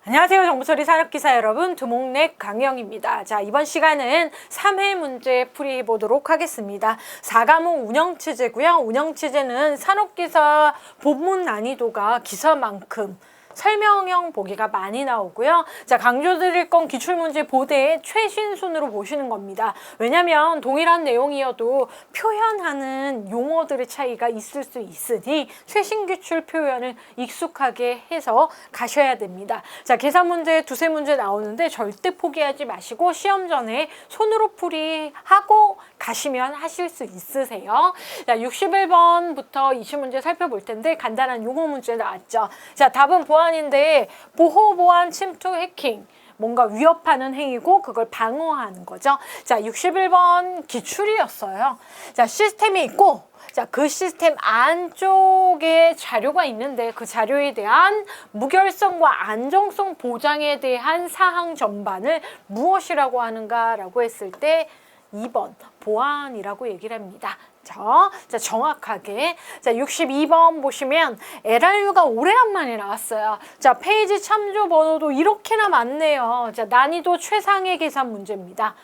안녕하세요. 정보처리 산업기사 여러분, 두목넥 강영입니다. 자, 이번 시간은 3회 문제 풀이해 보도록 하겠습니다. 4과목 운영체제고요. 운영체제는 산업기사 본문 난이도가 기사만큼 설명형 보기가 많이 나오고요. 자, 강조드릴 건 기출문제 보대의 최신 순으로 보시는 겁니다. 왜냐면 동일한 내용이어도 표현하는 용어들의 차이가 있을 수 있으니 최신 기출 표현을 익숙하게 해서 가셔야 됩니다. 자, 계산 문제 두세 문제 나오는데 절대 포기하지 마시고 시험 전에 손으로 풀이하고 가시면 하실 수 있으세요. 자, 61번부터 20문제 살펴볼 텐데 간단한 용어 문제 나왔죠. 자, 답은 보안인데 보호, 보안, 침투, 해킹. 뭔가 위협하는 행위고 그걸 방어하는 거죠. 자, 61번 기출이었어요. 자, 시스템이 있고 자, 그 시스템 안쪽에 자료가 있는데 그 자료에 대한 무결성과 안정성 보장에 대한 사항 전반을 무엇이라고 하는가라고 했을 때 2번 보안이라고 얘기를 합니다. 자, 정확하게. 자, 62번 보시면 LRU가 오래간만에 나왔어요. 자, 페이지 참조 번호도 이렇게나 많네요. 자, 난이도 최상의 계산 문제입니다.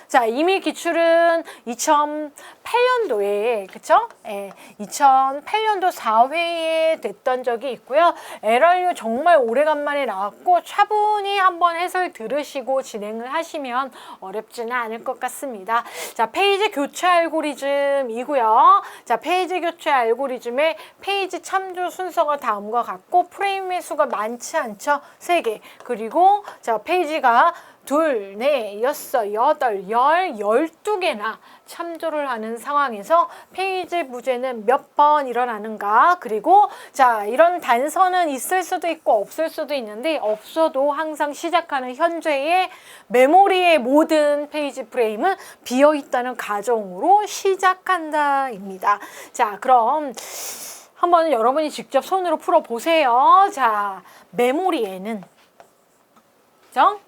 자, 이미 기출은 2008년도에, 그쵸? 2008년도 4회에 됐던 적이 있고요. LRU 정말 오래간만에 나왔고, 차분히 한번 해설 들으시고 진행을 하시면 어렵지는 않을 것 같습니다. 자, 페이지 교체 알고리즘이고요. 자, 페이지 교체 알고리즘의 페이지 참조 순서가 다음과 같고, 프레임의 수가 많지 않죠? 3개. 그리고, 자, 페이지가 2, 4, 6, 8, 10, 12개나 참조를 하는 상황에서 페이지 부재는 몇 번 일어나는가. 그리고 자, 이런 단서는 있을 수도 있고 없을 수도 있는데 없어도 항상 시작하는 현재의 메모리의 모든 페이지 프레임은 비어있다는 가정으로 시작한다 입니다. 자, 그럼 한번 여러분이 직접 손으로 풀어보세요. 자, 메모리에는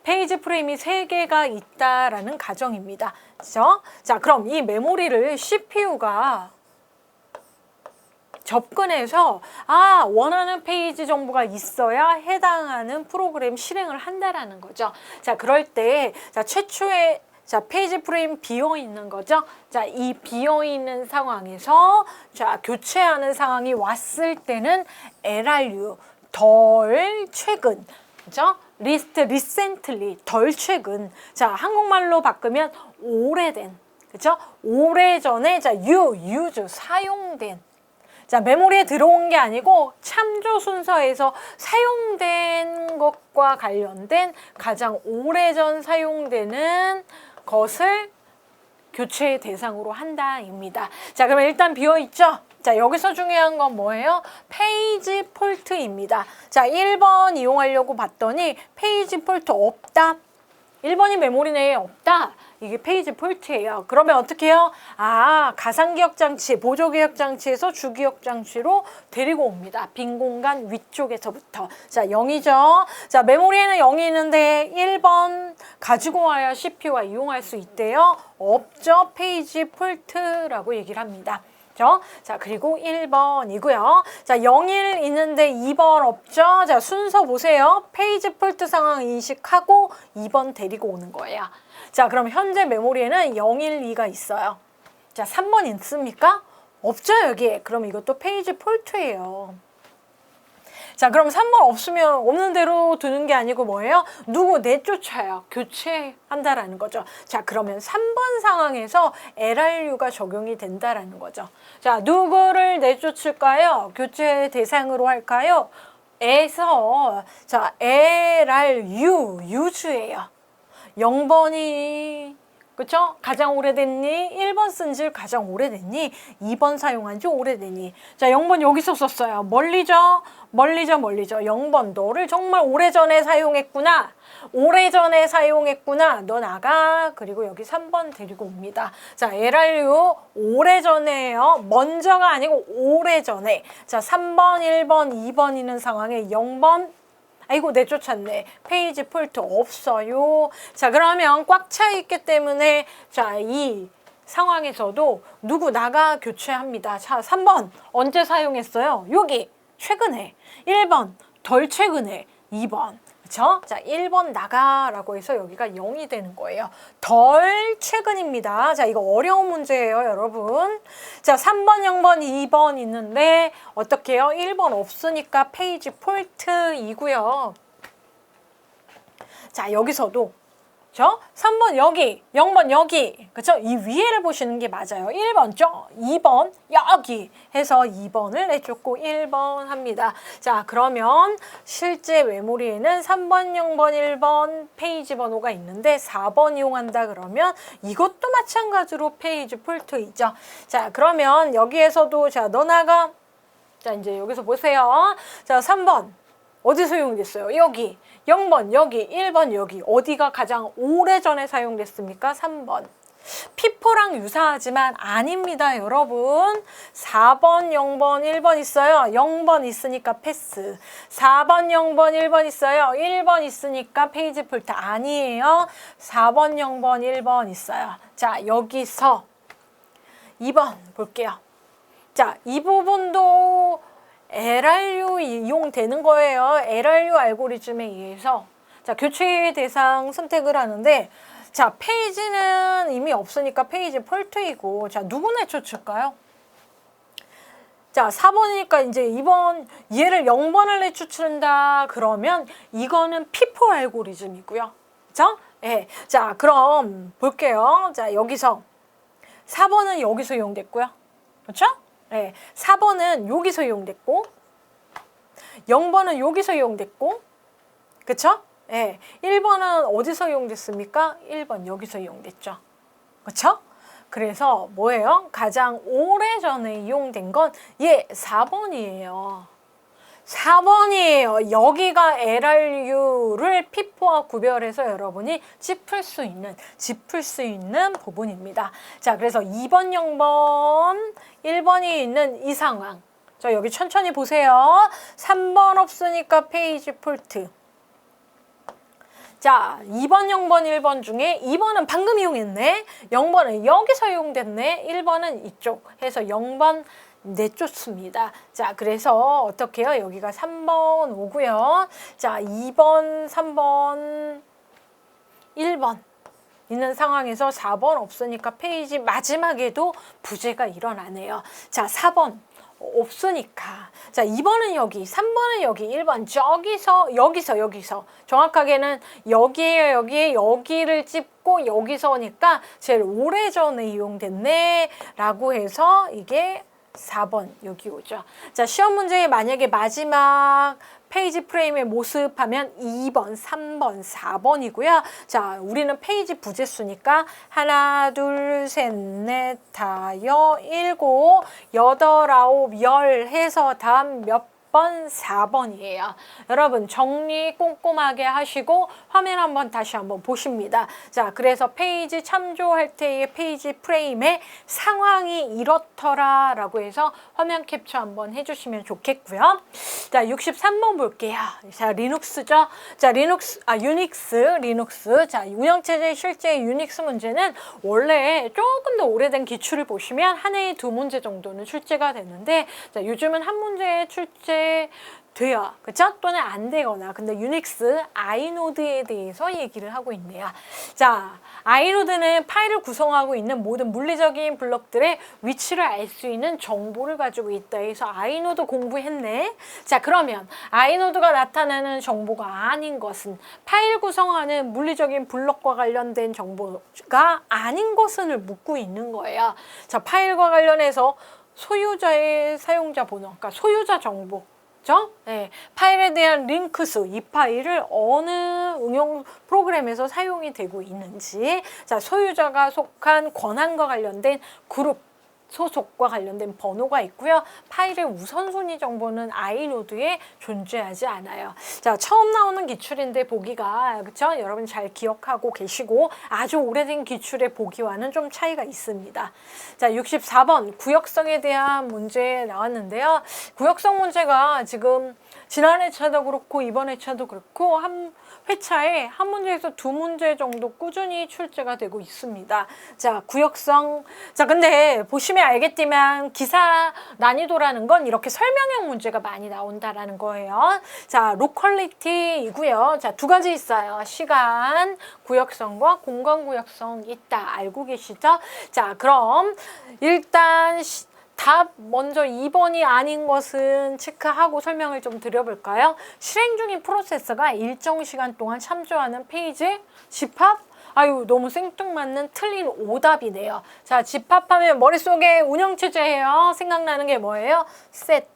페이지 프레임이 3개가 있다라는 가정입니다. 그죠? 자, 그럼 이 메모리를 CPU가 접근해서 원하는 페이지 정보가 있어야 해당하는 프로그램 실행을 한다라는 거죠. 자, 그럴 때 자, 최초의 페이지 프레임 비어 있는 거죠. 자, 이 비어 있는 상황에서 자, 교체하는 상황이 왔을 때는 LRU 덜 최근, 그죠? recently 덜 최근. 자, 한국말로 바꾸면 오래된, 그죠? 오래전에 자, use 사용된. 자, 메모리에 들어온 게 아니고 참조 순서에서 사용된 것과 관련된 가장 오래전 사용되는 것을 교체의 대상으로 한다입니다. 자, 그러면 일단 비어있죠? 자, 여기서 중요한 건 뭐예요? 페이지 폴트입니다. 자, 1번 이용하려고 봤더니 페이지 폴트 없다. 1번이 메모리 내에 없다. 이게 페이지 폴트예요. 그러면 어떻게 해요? 가상기억장치, 보조기억장치에서 주기억장치로 데리고 옵니다. 빈 공간 위쪽에서부터. 자, 0이죠. 자, 메모리에는 0이 있는데 1번 가지고 와야 CPU가 이용할 수 있대요. 없죠. 페이지 폴트라고 얘기를 합니다. 자, 그리고 1번이고요. 자, 01 있는데 2번 없죠? 자, 순서 보세요. 페이지 폴트 상황 인식하고 2번 데리고 오는 거예요. 자, 그럼 현재 메모리에는 012가 있어요. 자, 3번 있습니까? 없죠, 여기에. 그럼 이것도 페이지 폴트예요. 자, 그럼 3번 없으면 없는 대로 두는 게 아니고 뭐예요? 누구 내쫓아요. 교체한다라는 거죠. 자, 그러면 3번 상황에서 LRU가 적용이 된다라는 거죠. 자, 누구를 내쫓을까요? 교체 대상으로 할까요? 자, LRU, use예요. 0번이 그쵸? 가장 오래됐니? 1번 쓴 지 가장 오래됐니? 2번 사용한 지 오래됐니? 자, 0번 여기서 썼어요. 멀리죠? 0번 너를 정말 오래전에 사용했구나. 오래전에 사용했구나. 너 나가. 그리고 여기 3번 데리고 옵니다. 자, LRU 오래전에요. 먼저가 아니고 오래전에. 자, 3번, 1번, 2번 있는 상황에 0번 아이고 내쫓았네. 페이지 폴트 없어요. 자, 그러면 꽉 차 있기 때문에 자, 이 상황에서도 누구 나가 교체합니다. 자, 3번 언제 사용했어요? 여기 최근에. 1번 덜 최근에. 2번 그쵸? 자, 1번 나가라고 해서 여기가 0이 되는 거예요. 덜 최근입니다. 자, 이거 어려운 문제예요, 여러분. 자, 3번, 0번, 2번 있는데 어떻게 해요? 1번 없으니까 페이지 폴트이고요. 자, 여기서도 그쵸? 3번 여기, 0번 여기, 그쵸? 이 위에를 보시는 게 맞아요. 1번 죠, 2번 여기 해서 2번을 내쫓고 1번 합니다. 자, 그러면 실제 메모리에는 3번, 0번, 1번 페이지 번호가 있는데 4번 이용한다 그러면 이것도 마찬가지로 페이지 폴트이죠. 자, 그러면 여기에서도 자, 너 나가. 자, 이제 여기서 보세요. 자, 3번. 어디서 이용됐어요? 여기. 0번 여기, 1번 여기. 어디가 가장 오래전에 사용됐습니까? 3번. 피포랑 유사하지만 아닙니다, 여러분. 4번, 0번, 1번 있어요. 0번 있으니까 패스. 4번, 0번, 1번 있어요. 1번 있으니까 페이지 폴트 아니에요. 4번, 0번, 1번 있어요. 자, 여기서 2번 볼게요. 자, 이 부분도 LRU 이용되는 거예요. LRU 알고리즘에 의해서 자, 교체 대상 선택을 하는데 자, 페이지는 이미 없으니까 페이지 폴트이고 자, 누구 내쫓을까요? 자, 4번이니까 이제 2번 얘를 0번을 내쫓는다 그러면 이거는 피포 알고리즘이고요. 그렇죠? 예. 자, 그럼 볼게요. 자, 여기서 4번은 여기서 이용됐고요. 그렇죠? 네, 4번은 여기서 이용됐고 0번은 여기서 이용됐고 그쵸? 네, 1번은 어디서 이용됐습니까? 1번 여기서 이용됐죠. 그쵸? 그래서 뭐예요? 가장 오래전에 이용된 건 4번이에요. 4번이에요. 여기가 LRU를 피포와 구별해서 여러분이 짚을 수 있는 부분입니다. 자, 그래서 2번, 0번, 1번이 있는 이 상황. 자, 여기 천천히 보세요. 3번 없으니까 페이지 폴트. 자, 2번, 0번, 1번 중에 2번은 방금 이용했네. 0번은 여기서 이용됐네. 1번은 이쪽 해서 0번 내쫓습니다. 자, 그래서 어떻게 해요? 여기가 3번 오고요. 자, 2번, 3번, 1번 있는 상황에서 4번 없으니까 페이지 마지막에도 부재가 일어나네요. 자, 4번 없으니까. 자, 2번은 여기, 3번은 여기, 1번 여기서 정확하게는 여기에 여기를 찝고 여기서니까 제일 오래전에 이용됐네 라고 해서 이게 4번 여기 오죠. 자, 시험 문제에 만약에 마지막 페이지 프레임의 모습 하면 2번, 3번, 4번이고요. 자, 우리는 페이지 부재수니까 하나, 둘, 셋, 넷, 다여, 일곱, 여덟, 아홉, 열 해서 다음 몇 번? 4번이에요. 여러분 정리 꼼꼼하게 하시고 화면 한번 다시 한번 보십니다. 자, 그래서 페이지 참조할 때의 페이지 프레임의 상황이 이렇더라 라고 해서 화면 캡처 한번 해주시면 좋겠고요. 자, 63번 볼게요. 자, 리눅스죠. 자, 유닉스. 자, 운영체제 실제 유닉스 문제는 원래 조금 더 오래된 기출을 보시면 한 해에 2문제 정도는 출제가 되는데 자, 요즘은 한 문제에 출제 돼요. 그쵸? 또는 안 되거나. 근데 유닉스 아이노드에 대해서 얘기를 하고 있네요. 자, 아이노드는 파일을 구성하고 있는 모든 물리적인 블록들의 위치를 알 수 있는 정보를 가지고 있다 해서 아이노드 공부했네. 자, 그러면 아이노드가 나타내는 정보가 아닌 것은 파일 구성하는 물리적인 블록과 관련된 정보가 아닌 것을 묻고 있는 거예요. 자, 파일과 관련해서 소유자의 사용자 번호, 그러니까 소유자 정보, 그렇죠? 네, 파일에 대한 링크 수, 이 파일을 어느 응용 프로그램에서 사용이 되고 있는지, 자, 소유자가 속한 권한과 관련된 그룹 소속과 관련된 번호가 있고요. 파일의 우선순위 정보는 아이노드에 존재하지 않아요. 자, 처음 나오는 기출인데 보기가 그렇죠? 여러분 잘 기억하고 계시고 아주 오래된 기출의 보기와는 좀 차이가 있습니다. 자, 64번 구역성에 대한 문제 나왔는데요. 구역성 문제가 지금 지난 회차도 그렇고 이번 회차도 그렇고 한 회차에 한 문제에서 2문제 정도 꾸준히 출제가 되고 있습니다. 자, 구역성. 자, 근데 보시면 보시면 알겠지만 기사 난이도라는 건 이렇게 설명형 문제가 많이 나온다라는 거예요. 자, 로컬리티이고요. 자, 두 가지 있어요. 시간 구역성과 공간 구역성 있다. 알고 계시죠? 자, 그럼 일단 답 먼저 2번이 아닌 것은 체크하고 설명을 좀 드려볼까요? 실행 중인 프로세서가 일정 시간 동안 참조하는 페이지 집합? 아유, 너무 생뚱맞는 틀린 오답이네요. 자, 집합하면 머릿속에 운영체제예요. 생각나는 게 뭐예요? 셋.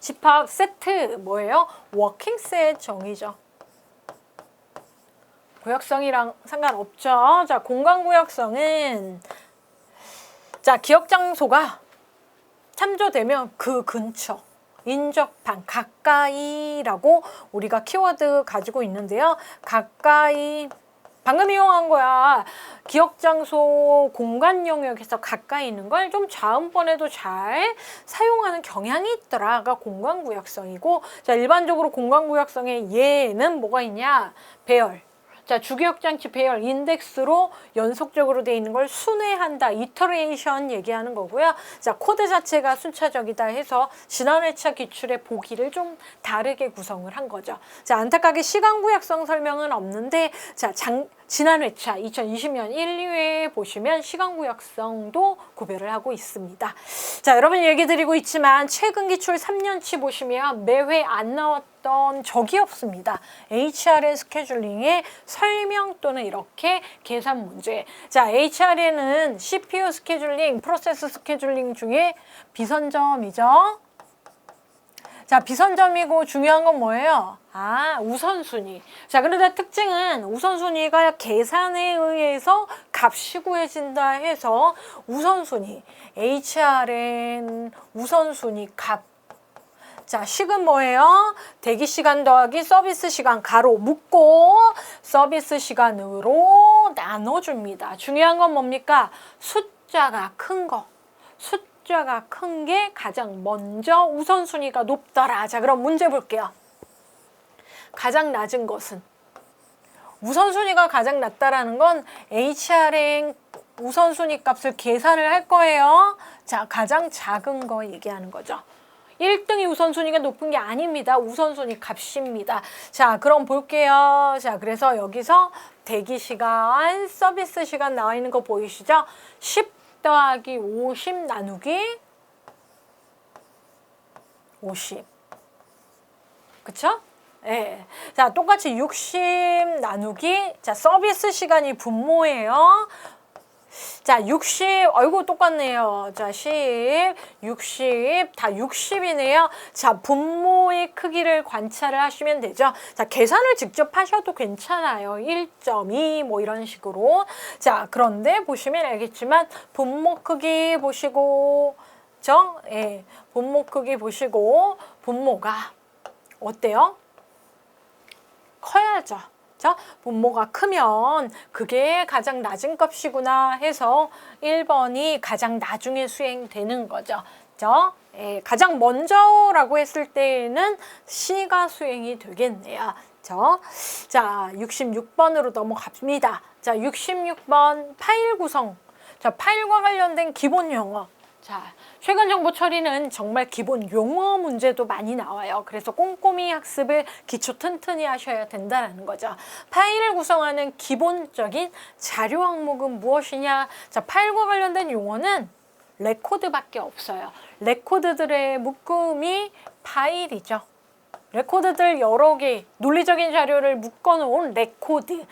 집합 세트 뭐예요? 워킹 셋 정의죠. 구역성이랑 상관없죠. 자, 공간 구역성은 자, 기억 장소가 참조되면 그 근처, 인접한, 가까이라고 우리가 키워드 가지고 있는데요. 가까이, 방금 이용한 거야. 기억 장소 공간 영역에서 가까이 있는 걸 좀 다음번에도 잘 사용하는 경향이 있더라가 공간 구역성이고, 자, 일반적으로 공간 구역성의 예는 뭐가 있냐? 배열. 자, 주기억 장치 배열 인덱스로 연속적으로 돼 있는 걸 순회한다. 이터레이션 얘기하는 거고요. 자, 코드 자체가 순차적이다 해서 지난 회차 기출의 보기를 좀 다르게 구성을 한 거죠. 자, 안타깝게 시간 구역성 설명은 없는데, 자, 지난 회차 2020년 1, 2회에 보시면 시간 구역성도 구별을 하고 있습니다. 자, 여러분 얘기 드리고 있지만 최근 기출 3년치 보시면 매회 안 나왔던 적이 없습니다. HR의 스케줄링의 설명 또는 이렇게 계산 문제. 자, HR에는 CPU 스케줄링, 프로세스 스케줄링 중에 비선점이죠. 자, 비선점이고 중요한 건 뭐예요? 아, 우선순위. 자, 그런데 특징은 우선순위가 계산에 의해서 값이 구해진다 해서 우선순위. HRN 우선순위 값. 자, 식은 뭐예요? 대기 시간 더하기 서비스 시간 가로 묶고 서비스 시간으로 나눠줍니다. 중요한 건 뭡니까? 숫자가 큰 거. 숫자가 큰 게 가장 먼저 우선순위가 높더라. 자, 그럼 문제 볼게요. 가장 낮은 것은? 우선순위가 가장 낮다라는 건 HR행 우선순위 값을 계산을 할 거예요. 자, 가장 작은 거 얘기하는 거죠. 1등이 우선순위가 높은 게 아닙니다. 우선순위 값입니다. 자, 그럼 볼게요. 자, 그래서 여기서 대기시간, 서비스 시간 나와 있는 거 보이시죠? 10 더하기 50 나누기 50. 그쵸? 예. 자, 똑같이 60 나누기, 자, 서비스 시간이 분모예요. 자, 60, 아이고, 똑같네요. 자, 10, 60, 다 60이네요. 자, 분모의 크기를 관찰을 하시면 되죠. 자, 계산을 직접 하셔도 괜찮아요. 1.2, 뭐 이런 식으로. 자, 그런데 보시면 알겠지만, 분모 크기 보시고, 예, 분모 크기 보시고, 분모가 어때요? 커야죠. 자, 분모가 크면 그게 가장 낮은 값이구나 해서 1번이 가장 나중에 수행되는 거죠. 예, 가장 먼저라고 했을 때에는 C가 수행이 되겠네요. 자, 66번으로 넘어갑니다. 자, 66번 파일 구성. 자, 파일과 관련된 기본 용어. 자, 최근 정보 처리는 정말 기본 용어 문제도 많이 나와요. 그래서 꼼꼼히 학습을 기초 튼튼히 하셔야 된다는 거죠. 파일을 구성하는 기본적인 자료 항목은 무엇이냐? 자, 파일과 관련된 용어는 레코드밖에 없어요. 레코드들의 묶음이 파일이죠. 레코드들 여러 개, 논리적인 자료를 묶어놓은 레코드.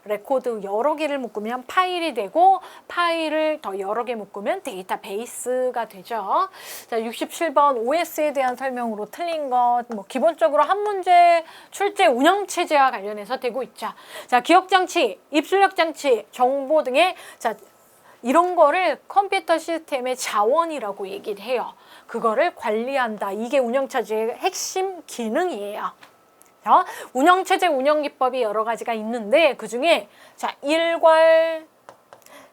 레코드 여러 개를 묶으면 파일이 되고 파일을 더 여러 개 묶으면 데이터베이스가 되죠. 자, 67번 OS에 대한 설명으로 틀린 것, 뭐 기본적으로 한 문제 출제 운영체제와 관련해서 되고 있죠. 자, 기억장치, 입출력장치, 정보 등의 자, 이런 거를 컴퓨터 시스템의 자원이라고 얘기를 해요. 그거를 관리한다. 이게 운영체제의 핵심 기능이에요. 운영체제 운영기법이 여러 가지가 있는데 그중에 자, 일괄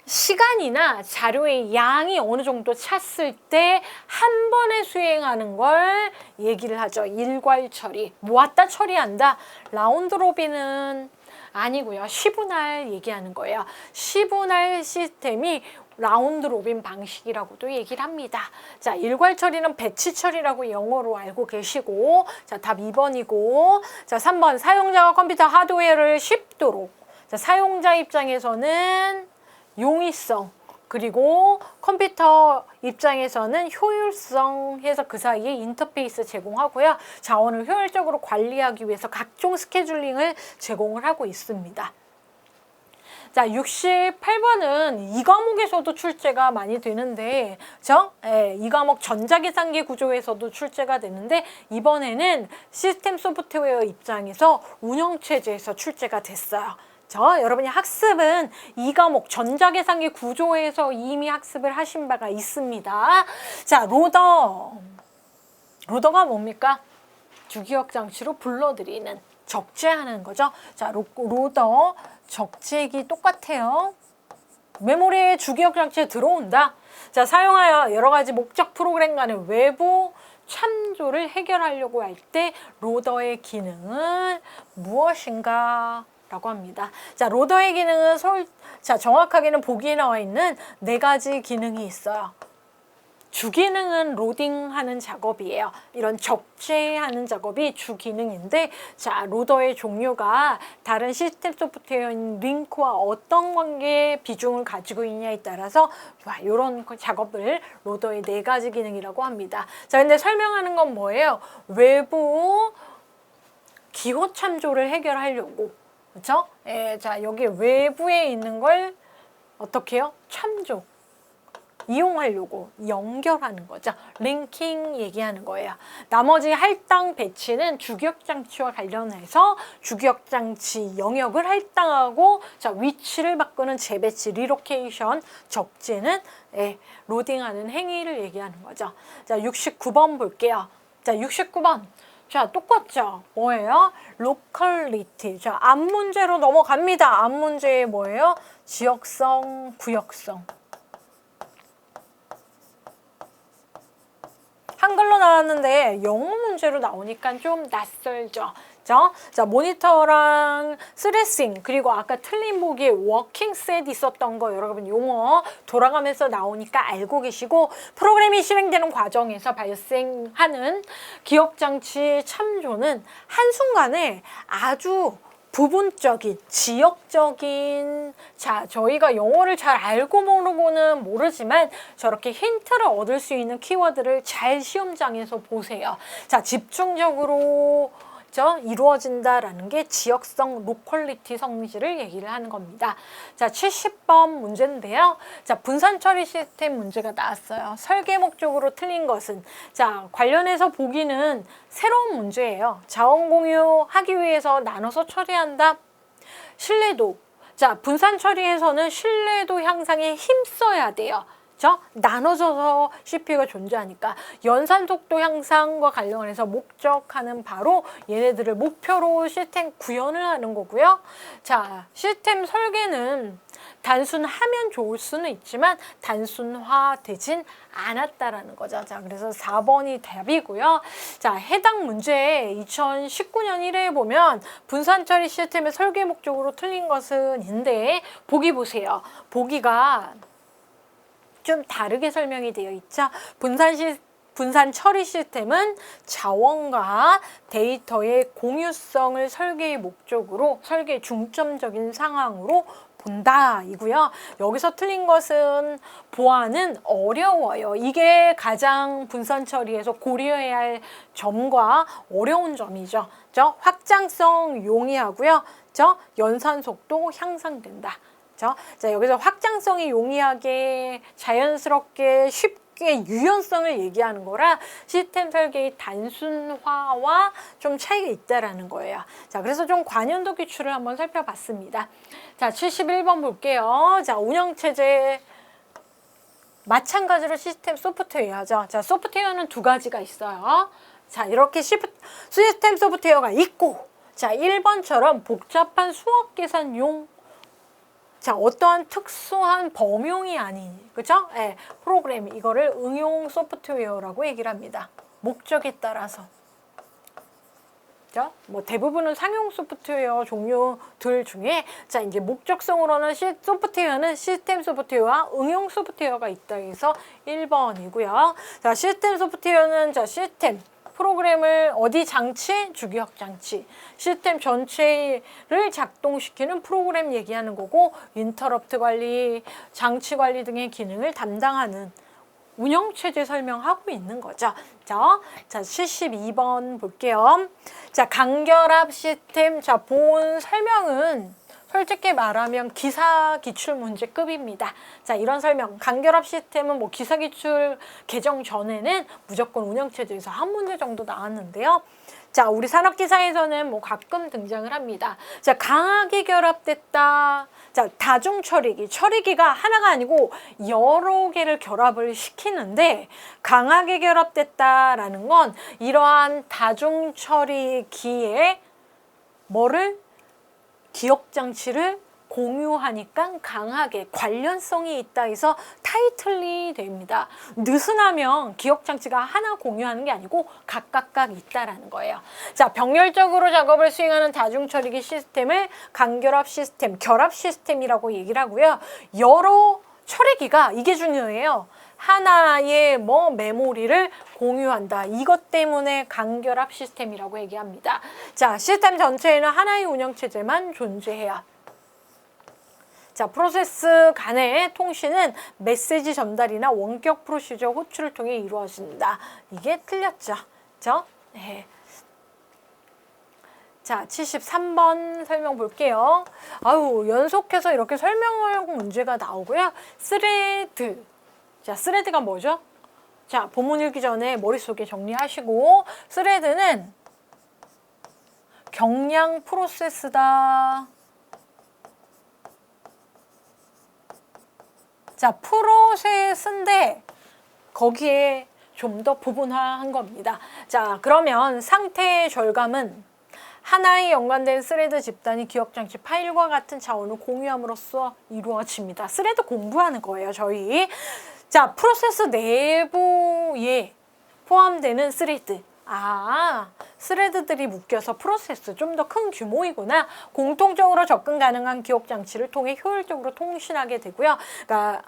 시간이나 자료의 양이 어느 정도 찼을 때 한 번에 수행하는 걸 얘기를 하죠. 일괄 처리. 모았다 처리한다. 라운드 로빈은 아니고요. 시분할 얘기하는 거예요. 시분할 시스템이 라운드 로빈 방식이라고도 얘기를 합니다. 자, 일괄 처리는 배치 처리라고 영어로 알고 계시고, 자, 답 2번이고, 자, 3번 사용자가 컴퓨터 하드웨어를 쉽도록, 자, 사용자 입장에서는 용이성, 그리고 컴퓨터 입장에서는 효율성 해서 그 사이에 인터페이스 제공하고요. 자원을 효율적으로 관리하기 위해서 각종 스케줄링을 제공을 하고 있습니다. 자, 68번은 이 과목에서도 출제가 많이 되는데, 그죠? 이 과목 전자계산기 구조에서도 출제가 되는데, 이번에는 시스템 소프트웨어 입장에서 운영체제에서 출제가 됐어요. 여러분이 학습은 이 과목 전자계산기 구조에서 이미 학습을 하신 바가 있습니다. 자, 로더가 뭡니까? 주기억 장치로 불러들이는, 적재하는 거죠. 자, 로더 적재기 똑같아요. 메모리에 주기억 장치에 들어온다. 자, 사용하여 여러 가지 목적 프로그램 간의 외부 참조를 해결하려고 할 때 로더의 기능은 무엇인가? 라고 합니다. 자, 로더의 기능은 정확하게는 보기에 나와 있는 4가지 기능이 있어요. 주기능은 로딩하는 작업이에요. 이런 적재하는 작업이 주기능인데, 자, 로더의 종류가 다른 시스템 소프트웨어인 링크와 어떤 관계의 비중을 가지고 있냐에 따라서 이런 작업을 로더의 4가지 기능이라고 합니다. 자, 근데 설명하는 건 뭐예요? 외부 기호 참조를 해결하려고, 그렇죠? 자, 여기 외부에 있는 걸 어떻게 해요? 참조. 이용하려고 연결하는 거죠. 링킹 얘기하는 거예요. 나머지 할당 배치는 주기억 장치와 관련해서 주기억 장치 영역을 할당하고, 자, 위치를 바꾸는 재배치, 리로케이션, 적재는 로딩하는 행위를 얘기하는 거죠. 자, 69번 볼게요. 자, 69번. 자, 똑같죠? 뭐예요? 로컬리티. 자, 앞 문제로 넘어갑니다. 앞 문제에 뭐예요? 지역성, 구역성. 한글로 나왔는데 영어 문제로 나오니까 좀 낯설죠. 자, 모니터랑 스레싱, 그리고 아까 틀린 보기에 워킹 셋 있었던 거 여러분 용어 돌아가면서 나오니까 알고 계시고, 프로그램이 실행되는 과정에서 발생하는 기억장치 참조는 한순간에 아주 부분적인, 지역적인, 자, 저희가 영어를 잘 알고 모르고는 모르지만 저렇게 힌트를 얻을 수 있는 키워드를 잘 시험장에서 보세요. 자, 집중적으로 이루어진다라는 게 지역성 로컬리티 성질을 얘기를 하는 겁니다. 자, 70번 문제인데요. 자, 분산 처리 시스템 문제가 나왔어요. 설계 목적으로 틀린 것은, 자, 관련해서 보기는 새로운 문제예요. 자원 공유하기 위해서 나눠서 처리한다. 신뢰도. 자, 분산 처리에서는 신뢰도 향상에 힘써야 돼요. 나눠져서 CPU가 존재하니까 연산 속도 향상과 관련해서 목적하는 바로 얘네들을 목표로 시스템 구현을 하는 거고요. 자, 시스템 설계는 단순하면 좋을 수는 있지만 단순화되진 않았다라는 거죠. 자, 그래서 4번이 답이고요. 자, 해당 문제 2019년 1회에 보면 분산 처리 시스템의 설계 목적으로 틀린 것은 인데, 보기 보세요. 보기가 좀 다르게 설명이 되어 있죠. 분산 처리 시스템은 자원과 데이터의 공유성을 설계의 목적으로, 설계의 중점적인 상황으로 본다 이고요. 여기서 틀린 것은 보안은 어려워요. 이게 가장 분산 처리에서 고려해야 할 점과 어려운 점이죠. 확장성 용이하고요. 연산 속도 향상된다. 자, 여기서 확장성이 용이하게, 자연스럽게, 쉽게 유연성을 얘기하는 거라 시스템 설계의 단순화와 좀 차이가 있다라는 거예요. 자, 그래서 좀 관연도 기출을 한번 살펴봤습니다. 자, 71번 볼게요. 자, 운영체제 마찬가지로 시스템 소프트웨어죠. 자, 소프트웨어는 2가지가 있어요. 자, 이렇게 시스템 소프트웨어가 있고, 자, 1번처럼 복잡한 수학 계산용, 자, 어떠한 특수한 범용이 아닌, 그죠? 프로그램, 이거를 응용 소프트웨어라고 얘기를 합니다. 목적에 따라서. 자, 뭐 대부분은 상용 소프트웨어 종류들 중에 자 이제 목적성으로는 소프트웨어는 시스템 소프트웨어와 응용 소프트웨어가 있다 해서 1번이고요. 자, 시스템 소프트웨어는 자 시스템 프로그램을 어디 장치? 주기억 장치. 시스템 전체를 작동시키는 프로그램 얘기하는 거고 인터럽트 관리, 장치 관리 등의 기능을 담당하는 운영체제 설명하고 있는 거죠. 자, 72번 볼게요. 자, 간결합 시스템. 자, 본 설명은 솔직히 말하면 기사 기출 문제급입니다. 자, 이런 설명. 간결합 시스템은 뭐 기사 기출 개정 전에는 무조건 운영체제에서 한 문제 정도 나왔는데요. 자, 우리 산업기사에서는 뭐 가끔 등장을 합니다. 자, 강하게 결합됐다. 자, 다중 처리기. 처리기가 하나가 아니고 여러 개를 결합을 시키는데 강하게 결합됐다라는 건 이러한 다중 처리기에 뭐를? 기억장치를 공유하니까 강하게 관련성이 있다 해서 타이틀이 됩니다. 느슨하면 기억장치가 하나 공유하는 게 아니고 각각 있다라는 거예요. 자, 병렬적으로 작업을 수행하는 다중처리기 시스템을 간결합 시스템, 결합 시스템이라고 얘기를 하고요. 여러 처리기가 이게 중요해요. 하나의 뭐 메모리를 공유한다. 이것 때문에 간결합 시스템이라고 얘기합니다. 자, 시스템 전체에는 하나의 운영체제만 존재해야. 자, 프로세스 간의 통신은 메시지 전달이나 원격 프로시저 호출을 통해 이루어진다. 이게 틀렸죠. 그죠? 네. 자, 73번 설명 볼게요. 아유, 연속해서 이렇게 설명형 문제가 나오고요. 스레드. 자, 스레드가 뭐죠? 자, 본문 읽기 전에 머릿속에 정리하시고 스레드는 경량 프로세스다. 자, 프로세스인데 거기에 좀 더 부분화한 겁니다. 자, 그러면 상태의 절감은 하나의 연관된 스레드 집단이 기억장치 파일과 같은 자원을 공유함으로써 이루어집니다. 스레드 공부하는 거예요, 저희. 자, 프로세스 내부에 포함되는 스레드. 아, 스레드들이 묶여서 프로세스 좀 더 큰 규모이구나. 공통적으로 접근 가능한 기억장치를 통해 효율적으로 통신하게 되고요. 그러니까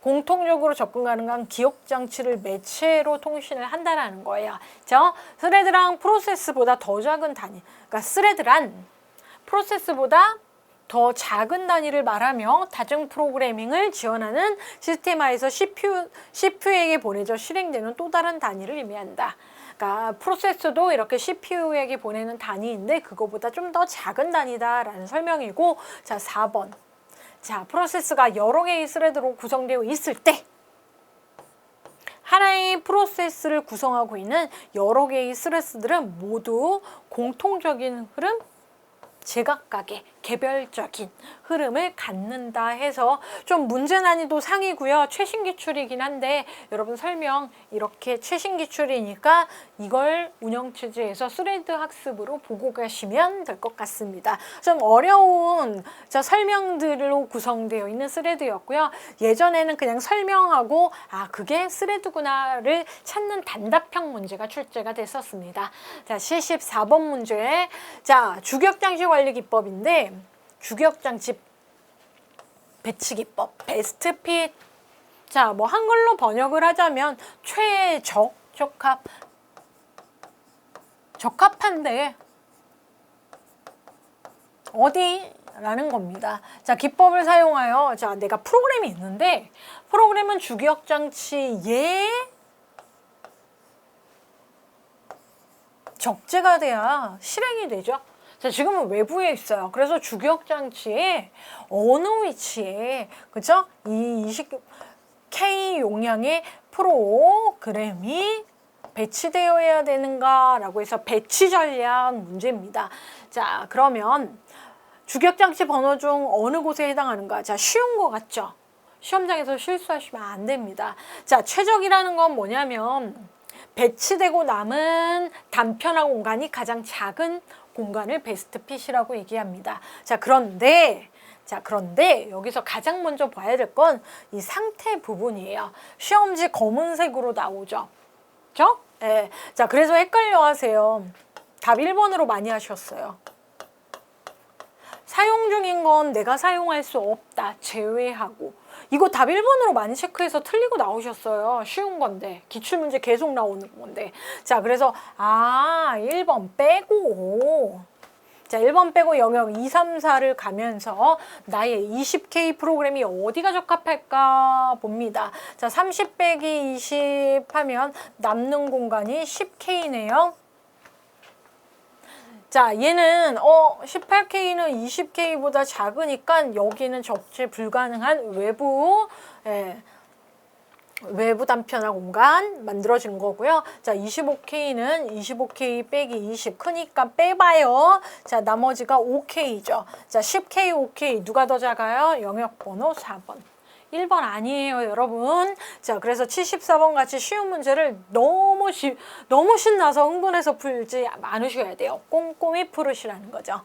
공통적으로 접근 가능한 기억장치를 매체로 통신을 한다라는 거예요. 그렇죠? 스레드랑 프로세스보다 더 작은 단위. 그러니까 스레드란 프로세스보다 더 작은 단위를 말하며 다중 프로그래밍을 지원하는 시스템화에서 CPU에게 보내져 실행되는 또 다른 단위를 의미한다. 그러니까 프로세스도 이렇게 CPU에게 보내는 단위인데 그거보다 좀 더 작은 단위다라는 설명이고, 자, 4번. 자, 프로세스가 여러 개의 스레드로 구성되어 있을 때 하나의 프로세스를 구성하고 있는 여러 개의 스레드들은 모두 공통적인 흐름, 제각각의 개별적인 흐름을 갖는다 해서 좀 문제 난이도 상이고요. 최신 기출이긴 한데 여러분 설명 이렇게 최신 기출이니까 이걸 운영체제에서 스레드 학습으로 보고 가시면 될 것 같습니다. 좀 어려운 설명들로 구성되어 있는 스레드였고요. 예전에는 그냥 설명하고 아, 그게 스레드구나를 찾는 단답형 문제가 출제가 됐었습니다. 자, 74번 문제. 자, 주격장치 관리 기법인데 주격장치 배치 기법, 베스트 핏. 자, 뭐 한글로 번역을 하자면 최적, 적합한데 어디라는 겁니다. 자, 기법을 사용하여 자, 내가 프로그램이 있는데 프로그램은 주격장치에 적재가 돼야 실행이 되죠. 자, 지금은 외부에 있어요. 그래서 주격장치에 어느 위치에, 그죠? 이 K 용량의 프로그램이 배치되어야 되는가라고 해서 배치 전략 문제입니다. 자, 그러면 주격장치 번호 중 어느 곳에 해당하는가? 자, 쉬운 거 같죠? 시험장에서 실수하시면 안 됩니다. 자, 최적이라는 건 뭐냐면 배치되고 남은 단편화 공간이 가장 작은 공간을 베스트 핏이라고 얘기합니다. 자, 그런데 여기서 가장 먼저 봐야 될 건 이 상태 부분이에요. 시험지 검은색으로 나오죠. 그죠? 예. 자, 그래서 헷갈려 하세요. 답 1번으로 많이 하셨어요. 사용 중인 건 내가 사용할 수 없다. 제외하고. 이거 답 1번으로 많이 체크해서 틀리고 나오셨어요. 쉬운 건데. 기출문제 계속 나오는 건데. 자, 그래서 1번 빼고 자, 1번 빼고 영역 2, 3, 4를 가면서 나의 20K 프로그램이 어디가 적합할까 봅니다. 자, 30 빼기 20 하면 남는 공간이 10K네요. 자, 얘는 18K는 20K보다 작으니까 여기는 적재 불가능한 외부 단편화 공간 만들어지는 거고요. 자, 25K는 25K 빼기 20 크니까 빼봐요. 자, 나머지가 5K죠. 자, 10K, 5K 누가 더 작아요? 영역 번호 4번. 1번 아니에요, 여러분. 자, 그래서 74번 같이 쉬운 문제를 너무 신나서 흥분해서 풀지 않으셔야 돼요. 꼼꼼히 풀으시라는 거죠.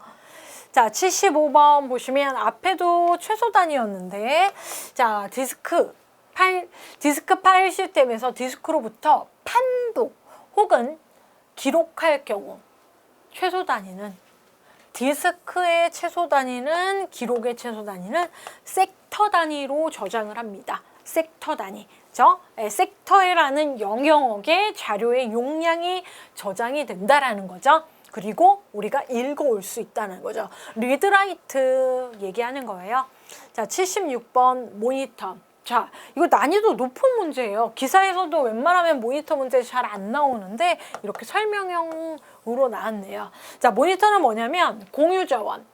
자, 75번 보시면 앞에도 최소 단위였는데, 자, 디스크 파일 시스템에서 디스크로부터 판독 혹은 기록할 경우 최소 단위는 디스크의 최소 단위는 기록의 최소 단위는 섹터 단위로 저장을 합니다. 섹터 단위죠. 섹터라는 영역의 자료의 용량이 저장이 된다라는 거죠. 그리고 우리가 읽어올 수 있다는 거죠. 리드라이트 얘기하는 거예요. 자, 76번 모니터. 자, 이거 난이도 높은 문제예요. 기사에서도 웬만하면 모니터 문제 잘 안 나오는데 이렇게 설명형으로 나왔네요. 자, 모니터는 뭐냐면 공유자원.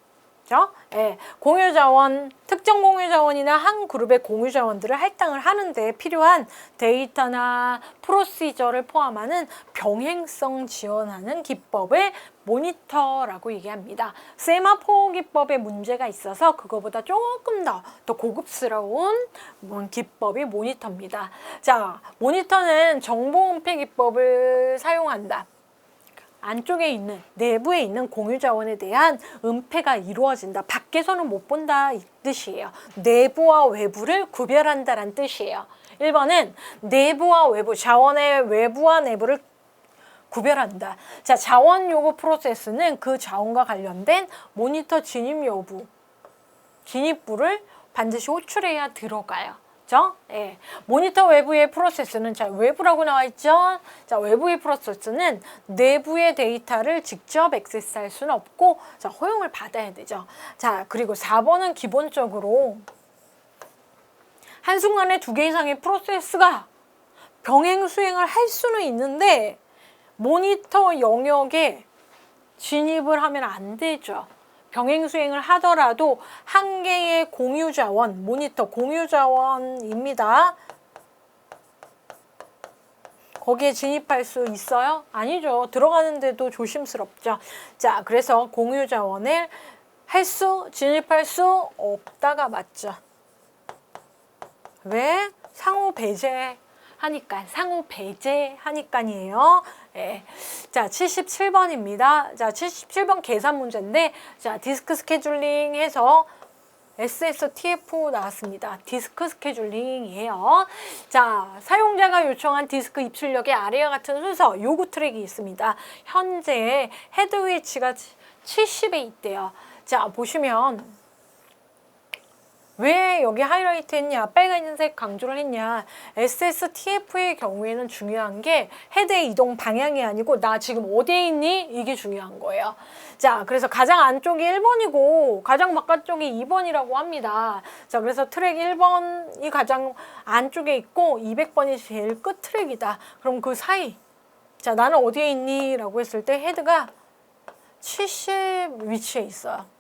공유자원, 특정 공유자원이나 한 그룹의 공유자원들을 할당을 하는데 필요한 데이터나 프로시저를 포함하는 병행성 지원하는 기법을 모니터라고 얘기합니다. 세마포 기법에 문제가 있어서 그거보다 조금 더 고급스러운 기법이 모니터입니다. 자, 모니터는 정보 은폐 기법을 사용한다. 안쪽에 있는, 내부에 있는 공유자원에 대한 은폐가 이루어진다. 밖에서는 못 본다 이 뜻이에요. 내부와 외부를 구별한다는 뜻이에요. 1번은 내부와 외부, 자원의 외부와 내부를 구별한다. 자, 자원 요구 프로세스는 그 자원과 관련된 모니터 진입 여부, 진입부를 반드시 호출해야 들어가요. 그죠? 예. 모니터 외부의 프로세스는, 자, 외부라고 나와 있죠? 자, 외부의 프로세스는 내부의 데이터를 직접 액세스할 수는 없고, 자, 허용을 받아야 되죠. 자, 그리고 4번은 기본적으로 한순간에 2개 이상의 프로세스가 병행 수행을 할 수는 있는데, 모니터 영역에 진입을 하면 안 되죠. 병행 수행을 하더라도 한 개의 공유자원, 모니터 공유자원입니다. 거기에 진입할 수 있어요? 아니죠. 들어가는데도 조심스럽죠. 자, 그래서 공유자원을 진입할 수 없다가 맞죠. 왜? 상호 배제하니까니에요. 예. 자, 77번입니다. 자, 77번 계산 문제인데, 자, 디스크 스케줄링 해서 SSTF 나왔습니다. 디스크 스케줄링이에요. 자, 사용자가 요청한 디스크 입출력의 아래와 같은 순서, 요구 트랙이 있습니다. 현재 헤드 위치가 70에 있대요. 자, 보시면 왜 여기 하이라이트 했냐, 빨간색 강조를 했냐. SSTF의 경우에는 중요한 게 헤드의 이동 방향이 아니고 나 지금 어디에 있니? 이게 중요한 거예요. 자, 그래서 가장 안쪽이 1번이고 가장 바깥쪽이 2번이라고 합니다. 자, 그래서 트랙 1번이 가장 안쪽에 있고 200번이 제일 끝 트랙이다. 그럼 그 사이, 자, 나는 어디에 있니? 라고 했을 때 헤드가 70 위치에 있어요.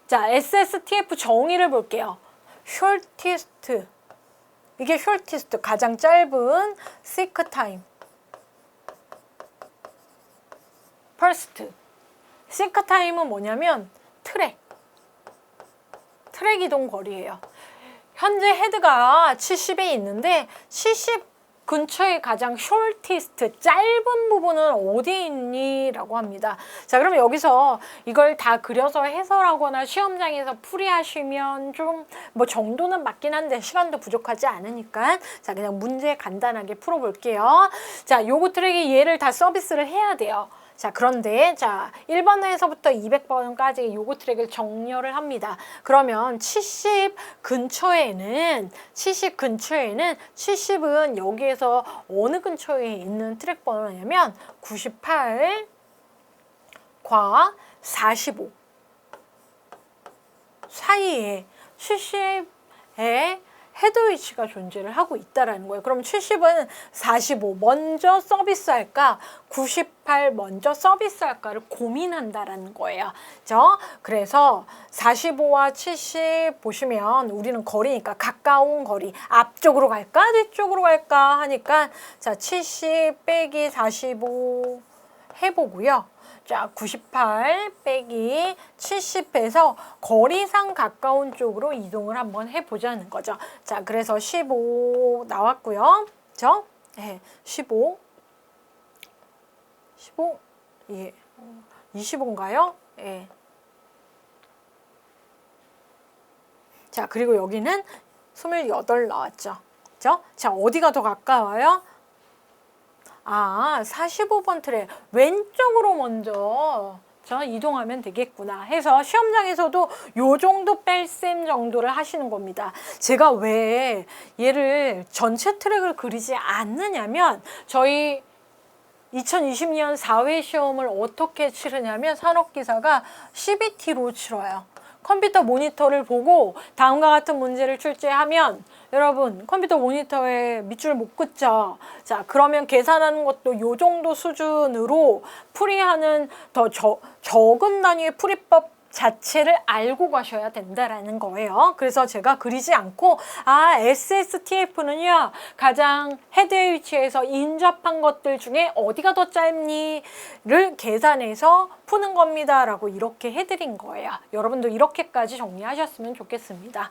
자, SSTF 정의를 볼게요. shortest, 이게 shortest, 가장 짧은 seek time. first, seek time은 뭐냐면 트랙 이동 거리예요. 현재 헤드가 70에 있는데 70 근처에 가장 shortest, 짧은 부분은 어디에 있니? 라고 합니다. 자, 그럼 여기서 이걸 다 그려서 해설하거나 시험장에서 풀이하시면 좀 뭐 정도는 맞긴 한데 시간도 부족하지 않으니까 자, 그냥 문제 간단하게 풀어볼게요. 자, 요거 트랙에 얘를 다 서비스를 해야 돼요. 자, 그런데 자 1번에서부터 200번까지 요거 트랙을 정렬을 합니다. 그러면 70 근처에는 70은 여기에서 어느 근처에 있는 트랙 번호냐면 98과 45 사이에 70의 헤드 위치가 존재를 하고 있다라는 거예요. 그럼 70은 45 먼저 서비스할까, 98 먼저 서비스할까를 고민한다라는 거예요. 그래서 45와 70 보시면 우리는 거리니까 가까운 거리, 앞쪽으로 갈까, 뒤쪽으로 갈까 하니까 자 70 빼기 45 해보고요. 자, 98 빼기 70에서 거리상 가까운 쪽으로 이동을 한번 해보자는 거죠. 자, 그래서 15 나왔고요. 그죠? 네, 15, 예, 25인가요? 예. 자, 그리고 여기는 28 나왔죠. 그죠? 자, 어디가 더 가까워요? 45번 트랙 왼쪽으로 먼저 이동하면 되겠구나 해서 시험장에서도 요 정도 뺄셈 정도를 하시는 겁니다. 제가 왜 얘를 전체 트랙을 그리지 않느냐면 저희 2020년 4회 시험을 어떻게 치르냐면 산업기사가 CBT로 치러요. 컴퓨터 모니터를 보고 다음과 같은 문제를 출제하면 여러분 컴퓨터 모니터에 밑줄 못 긋죠. 자, 그러면 계산하는 것도 요 정도 수준으로 풀이하는 더 적은 단위의 풀이법 자체를 알고 가셔야 된다라는 거예요. 그래서 제가 그리지 않고 SSTF는요 가장 헤드의 위치에서 인접한 것들 중에 어디가 더 짧니를 계산해서 푸는 겁니다 라고 이렇게 해드린 거예요. 여러분도 이렇게까지 정리하셨으면 좋겠습니다.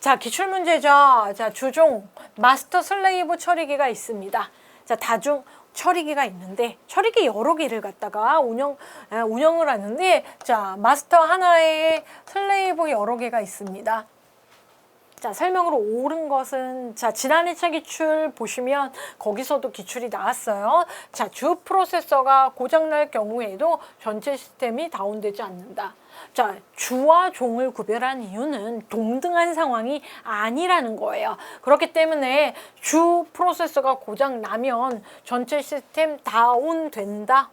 자, 기출문제죠. 자, 주종 마스터 슬레이브 처리기가 있습니다. 자, 다중 처리기가 있는데 처리기 여러 개를 갖다가 운영을 하는데 자, 마스터 하나에 슬레이브 여러 개가 있습니다. 자, 설명으로 옳은 것은 자, 지난 2차 기출 보시면 거기서도 기출이 나왔어요. 자, 주 프로세서가 고장날 경우에도 전체 시스템이 다운되지 않는다. 자, 주와 종을 구별한 이유는 동등한 상황이 아니라는 거예요. 그렇기 때문에 주 프로세서가 고장 나면 전체 시스템 다운된다.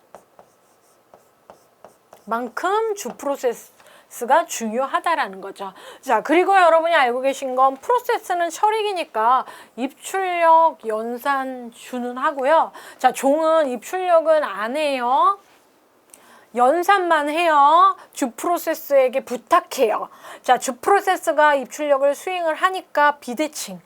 만큼 주 프로세스가 중요하다라는 거죠. 자, 그리고 여러분이 알고 계신 건 프로세스는 처리기니까 입출력, 연산, 주는 하고요. 자, 종은 입출력은 안 해요. 연산만 해요. 주 프로세스에게 부탁해요. 자, 주 프로세스가 입출력을 수행을 하니까 비대칭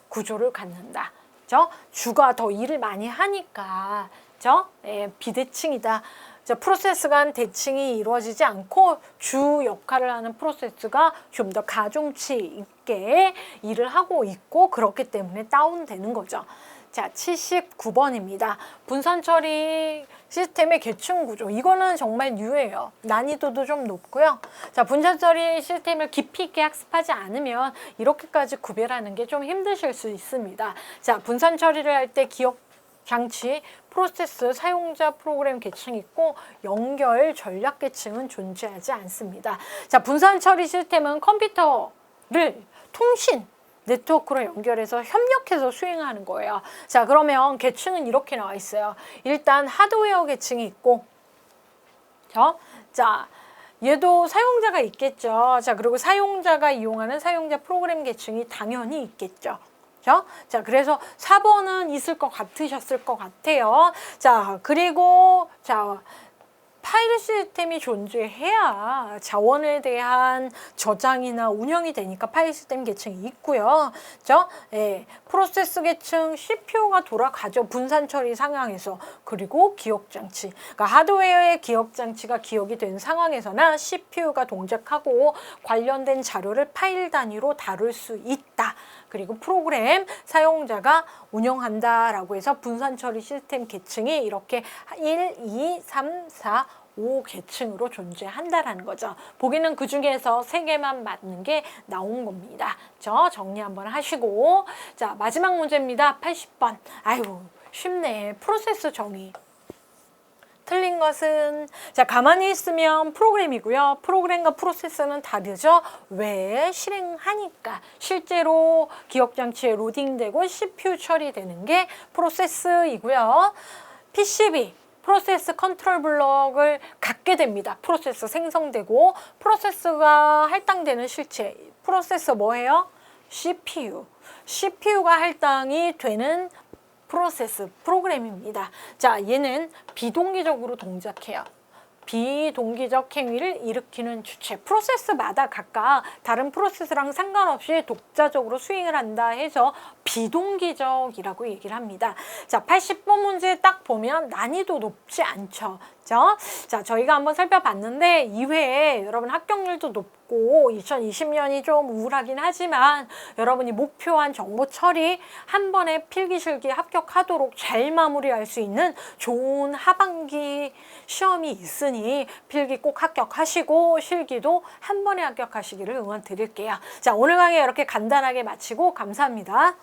구조를 갖는다. 그죠? 주가 더 일을 많이 하니까, 그죠? 예, 비대칭이다. 자, 프로세스 간 대칭이 이루어지지 않고 주 역할을 하는 프로세스가 좀 더 가중치 있게 일을 하고 있고 그렇기 때문에 다운되는 거죠. 자, 79번입니다. 분산 처리 시스템의 계층 구조. 이거는 정말 뉴예요. 난이도도 좀 높고요. 자, 분산 처리 시스템을 깊이 있게 학습하지 않으면 이렇게까지 구별하는 게 좀 힘드실 수 있습니다. 자, 분산 처리를 할 때 기억 장치, 프로세스, 사용자 프로그램 계층이 있고 연결 전략 계층은 존재하지 않습니다. 자, 분산 처리 시스템은 컴퓨터를 통신 네트워크로 연결해서 협력해서 수행하는 거예요. 자, 그러면 계층은 이렇게 나와 있어요. 일단 하드웨어 계층이 있고, 자, 얘도 사용자가 있겠죠. 자, 그리고 사용자가 이용하는 사용자 프로그램 계층이 당연히 있겠죠. 자, 그래서 4번은 있을 것 같으셨을 것 같아요. 자, 그리고 자, 파일 시스템이 존재해야 자원에 대한 저장이나 운영이 되니까 파일 시스템 계층이 있고요. 그죠? 예, 프로세스 계층 CPU가 돌아가죠. 분산 처리 상황에서. 그리고 기억 장치. 그러니까 하드웨어의 기억 장치가 기억이 된 상황에서나 CPU가 동작하고 관련된 자료를 파일 단위로 다룰 수 있다. 그리고 프로그램 사용자가 운영한다라고 해서 분산 처리 시스템 계층이 이렇게 1, 2, 3, 4, 5 계층으로 존재한다라는 거죠. 보기는 그 중에서 3개만 맞는 게 나온 겁니다. 저 정리 한번 하시고 자 마지막 문제입니다. 80번. 아유 쉽네. 프로세스 정의. 틀린 것은 자 가만히 있으면 프로그램이고요. 프로그램과 프로세서는 다르죠. 왜? 실행하니까. 실제로 기억장치에 로딩되고 CPU 처리되는 게 프로세스이고요. PCB 프로세스 컨트롤 블록을 갖게 됩니다. 프로세서 생성되고 프로세스가 할당되는 실체. 프로세서 뭐예요? CPU. CPU가 할당이 되는 프로세스, 프로그램입니다. 자, 얘는 비동기적으로 동작해요. 비동기적 행위를 일으키는 주체. 프로세스마다 각각 다른 프로세스랑 상관없이 독자적으로 스윙을 한다 해서 비동기적이라고 얘기를 합니다. 자, 80번 문제 딱 보면 난이도 높지 않죠. 자, 저희가 한번 살펴봤는데 2회에 여러분 합격률도 높고 2020년이 좀 우울하긴 하지만 여러분이 목표한 정보 처리 한 번에 필기실기 합격하도록 잘 마무리할 수 있는 좋은 하반기 시험이 있으니 필기 꼭 합격하시고 실기도 한 번에 합격하시기를 응원 드릴게요. 자, 오늘 강의 이렇게 간단하게 마치고 감사합니다.